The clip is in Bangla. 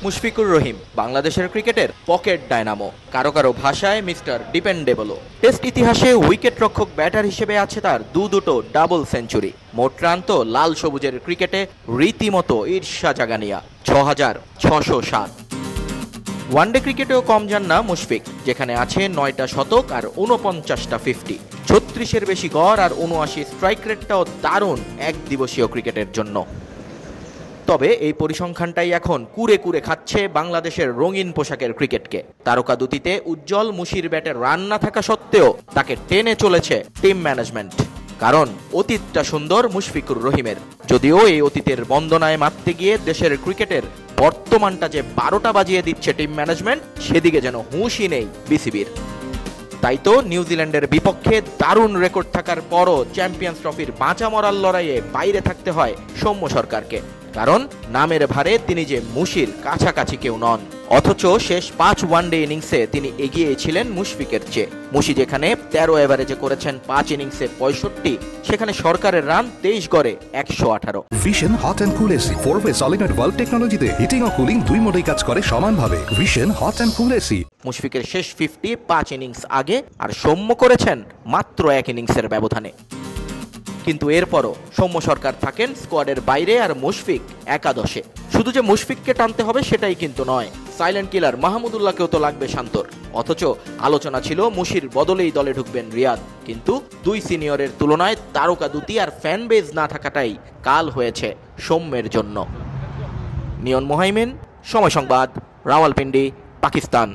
মুশফিকুর রহিম বাংলাদেশের ক্রিকেটের পকেট ডায়নামো, কারো কারো ভাষায় মিস্টার ডিপেন্ডেবলও। টেস্ট ইতিহাসে উইকেট রক্ষক ব্যাটার হিসেবে আছে তার দুটো ডাবল সেঞ্চুরি। মোট রান তো লাল সবুজের ক্রিকেটে রীতিমতো ঈর্ষা জাগানিয়া ৬,৬০৭। ওয়ানডে ক্রিকেটেও কম যান না মুশফিক, যেখানে আছে ৯টা শতক আর ৪৯টা 50, ৩৬-এর বেশি গড় আর ৭৯ স্ট্রাইক রেটটাও দারুণ এক দিবসীয় ক্রিকেটের জন্য। তবে এই পরিসংখ্যানটাই এখন কুরে কুরে খাচ্ছে বাংলাদেশের রঙিন পোশাকের ক্রিকেটকে। তারকা দুটিতে উজ্জ্বল মুশির ব্যাটে রান না থাকা সত্ত্বেও তাকে টেনে চলেছে টিম ম্যানেজমেন্ট। কারণ অতীতটা সুন্দর মুশফিকুর রহিমের, যদিও এই অতীতের বন্দনায় মারতে গিয়ে দেশের ক্রিকেটের বর্তমানটা যে ১২টা বাজিয়ে দিচ্ছে টিম ম্যানেজমেন্ট, সেদিকে যেন হুঁশই নেই বিসিবির। তাই তো নিউজিল্যান্ডের বিপক্ষে দারুণ রেকর্ড থাকার পরও চ্যাম্পিয়ন্স ট্রফির বাঁচা মরার লড়াইয়ে বাইরে থাকতে হয় সৌম্য সরকারকে। কারণ নামের ভারে তিনি যে মুশির কাছাকাছি কেউ নন। অথচ শেষ 5 ওয়ানডে ইনিংসে তিনি এগিয়ে ছিলেন মুশফিকের চেয়ে। মুশি যেখানে 13 এভারেজে করেছেন 5 ইনিংসে 65, সেখানে সরকারের রান 23 গড়ে 118। Vision hot and cool AC 4-way solenoid valve টেকনোলজিতে হিটিং ও কুলিং দুই মোডেই কাজ করে সমানভাবে। Vision hot and cool AC. মুশফিকের শেষ 50 5 ইনিংস আগে, আর সৌম্য করেছেন মাত্র 1 ইনিংসের ব্যবধানে। কিন্তু এরপরও সৌম্য সরকার থাকেন স্কোয়াডের বাইরে আর মুশফিক একাদশে। শুধু যে মুশফিককে টানতে হবে সেটাই কিন্তু নয়, সাইলেন্ট কিলার মাহমুদুল্লাহকেও তো লাগবে শান্তর। অথচ আলোচনা ছিল মুশির বদলেই দলে ঢুকবেন রিয়াদ, কিন্তু দুই সিনিয়রের তুলনায় তারকা দুটি আর ফ্যান বেজ না থাকাটাই কাল হয়েছে সৌম্যের জন্য। নিয়ন মোহাইমেন, সময় সংবাদ, রাওয়ালপিন্ডি, পাকিস্তান।